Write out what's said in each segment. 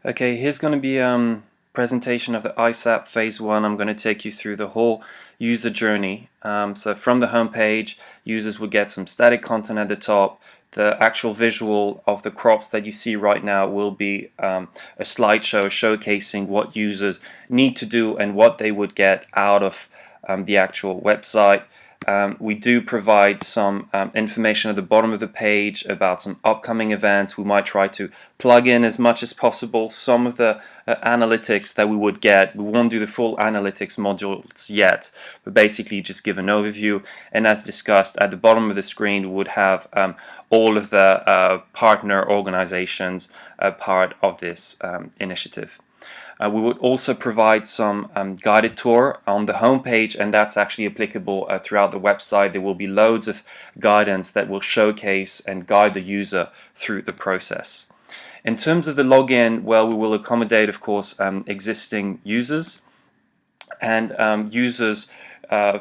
Okay, here's going to be presentation of the ISAP phase 1. I'm going to take you through the whole user journey. So from the home page, users will get some static content at the top. The actual visual of the crops that you see right now will be a slideshow showcasing what users need to do and what they would get out of the actual website. We do provide some information at the bottom of the page about some upcoming events. We might try to plug in as much as possible some of the analytics that we would get. We won't do the full analytics modules yet, but basically just give an overview. And as discussed, at the bottom of the screen, we would have all of the partner organizations part of this initiative. We would also provide some guided tour on the homepage, and that's actually applicable throughout the website. There will be loads of guidance that will showcase and guide the user through the process. In terms of the login, well, we will accommodate, of course, existing users, and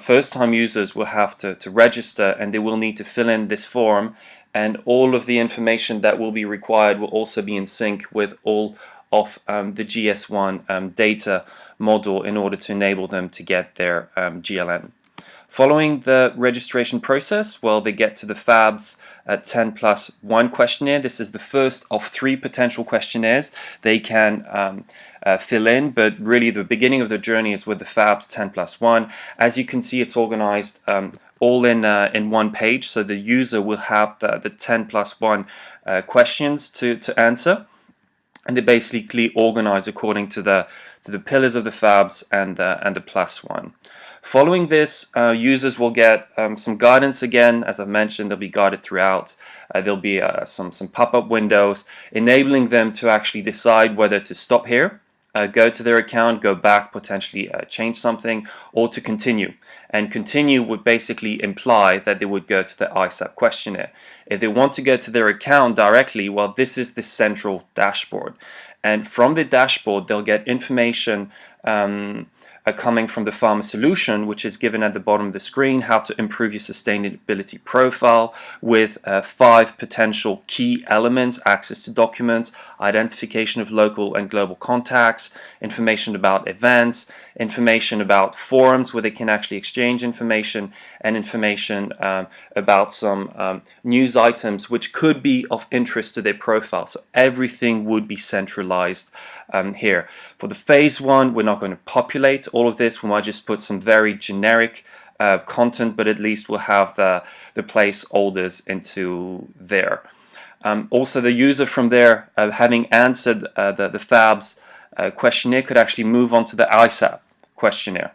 first-time users will have to register, and they will need to fill in this form, and all of the information that will be required will also be in sync with all of the GS1 data model in order to enable them to get their GLN. Following the registration process, well, they get to the FABS 10+1 questionnaire. This is the first of 3 potential questionnaires they can fill in, but really the beginning of the journey is with the FABS 10+1. As you can see, it's organized all in one page, so the user will have the 10+1 questions to answer. And they're basically organized according to the pillars of the FABs and the +1. Following this, users will get some guidance again. As I've mentioned, they'll be guided throughout. There'll be some pop-up windows enabling them to actually decide whether to stop here, go to their account, go back, potentially change something, or to continue. And continue would basically imply that they would go to the ISAP questionnaire. If they want to go to their account directly, well, this is the central dashboard. And from the dashboard, they'll get information coming from the Farmer Solution, which is given at the bottom of the screen, how to improve your sustainability profile with 5 potential key elements: access to documents, identification of local and global contacts, information about events, information about forums where they can actually exchange information, and information about some news items which could be of interest to their profile. So everything would be centralized here. For the phase 1, we're not going to populate all of this. We might just put some very generic content, but at least we'll have the placeholders into there. Also, the user from there, having answered the FABS questionnaire, could actually move on to the ISAP questionnaire.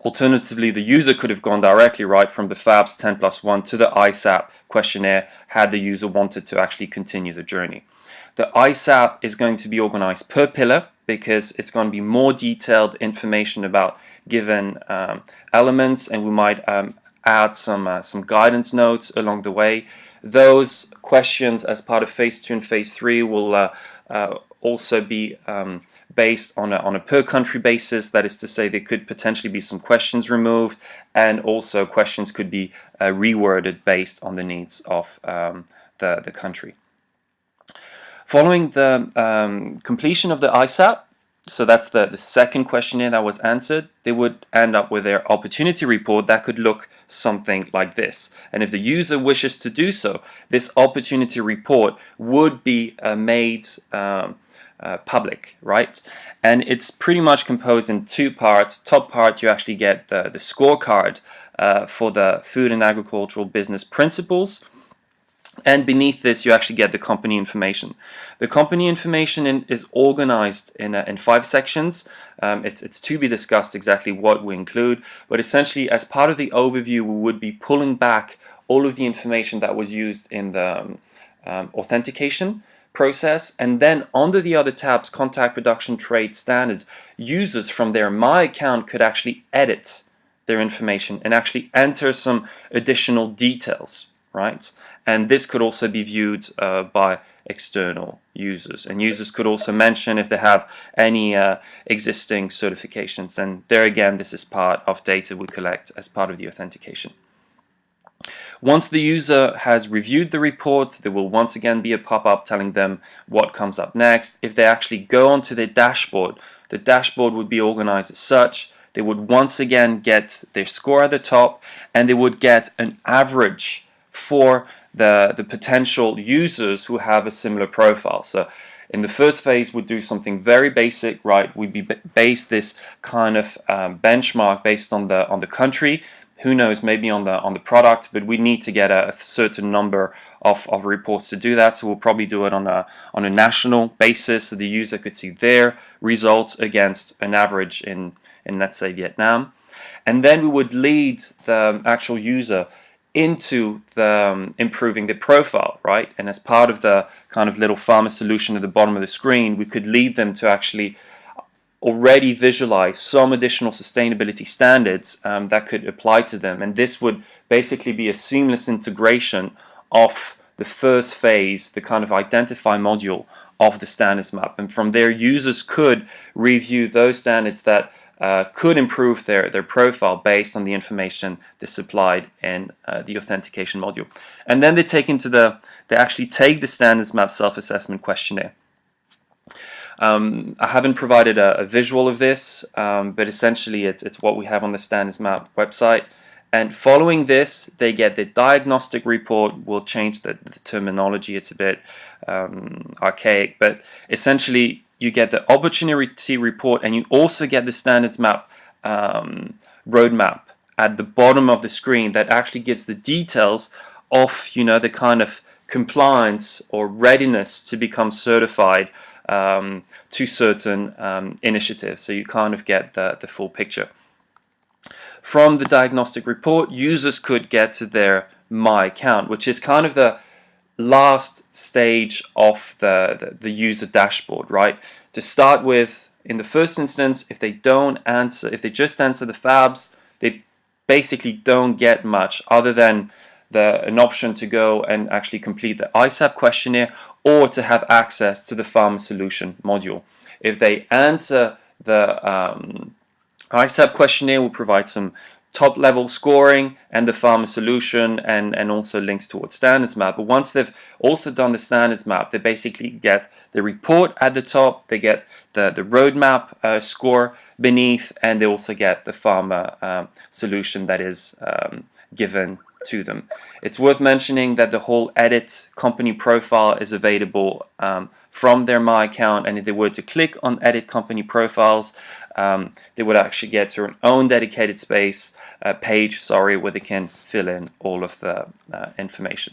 Alternatively, the user could have gone directly right from the FABS 10+1 to the ISAP questionnaire had the user wanted to actually continue the journey. The ISAP is going to be organized per pillar because it's going to be more detailed information about given elements, and we might add some guidance notes along the way. Those questions as part of phase 2 and phase 3 will also be based on a per country basis. That is to say, there could potentially be some questions removed, and also questions could be reworded based on the needs of the country. Following the completion of the ISAP, so that's the second questionnaire that was answered, they would end up with their opportunity report that could look something like this. And if the user wishes to do so, this opportunity report would be made public, right? And it's pretty much composed in 2 parts. Top part, you actually get the scorecard for the food and agricultural business principles. And beneath this, you actually get the company information. The company information is organized in 5 sections. It's to be discussed exactly what we include, but essentially, as part of the overview, we would be pulling back all of the information that was used in the authentication process, and then under the other tabs, contact, production, trade, standards, users from their My Account could actually edit their information and actually enter some additional details, right? And this could also be viewed by external users. And users could also mention if they have any existing certifications. And there again, this is part of data we collect as part of the authentication. Once the user has reviewed the report, there will once again be a pop-up telling them what comes up next. If they actually go onto their dashboard, the dashboard would be organized as such. They would once again get their score at the top, and they would get an average for the potential users who have a similar profile. So in the first phase, we'd do something very basic, right? We'd base this kind of benchmark based on the country. Who knows, maybe on the product, but we need to get a certain number of reports to do that. So we'll probably do it on a national basis, so the user could see their results against an average in let's say Vietnam, and then we would lead the actual user into the improving the profile, right? And as part of the kind of little farmer solution at the bottom of the screen, we could lead them to actually already visualize some additional sustainability standards that could apply to them. And this would basically be a seamless integration of the first phase, the kind of identify module of the standards map. And from there, users could review those standards that could improve their profile based on the information they supplied in the authentication module. And then they actually take the standards map self-assessment questionnaire. I haven't provided a visual of this, but essentially it's what we have on the standards map website. And following this, they get the diagnostic report. We'll change the terminology, it's a bit archaic, but essentially you get the opportunity report, and you also get the standards map roadmap at the bottom of the screen that actually gives the details of, you know, the kind of compliance or readiness to become certified to certain initiatives. So you kind of get the full picture. From the diagnostic report, users could get to their My Account, which is kind of the last stage of the user dashboard, right? To start with, in the first instance, if they just answer the FABs, they basically don't get much other than an option to go and actually complete the ISAP questionnaire or to have access to the farmer solution module. If they answer the ISAP questionnaire, will provide some top level scoring and the farmer solution and also links towards standards map. But once they've also done the standards map, they basically get the report at the top, they get the roadmap score beneath, and they also get the farmer solution that is given to them. It's worth mentioning that the whole edit company profile is available from their My Account, and if they were to click on edit company profiles, they would actually get to an own dedicated page, where they can fill in all of the information.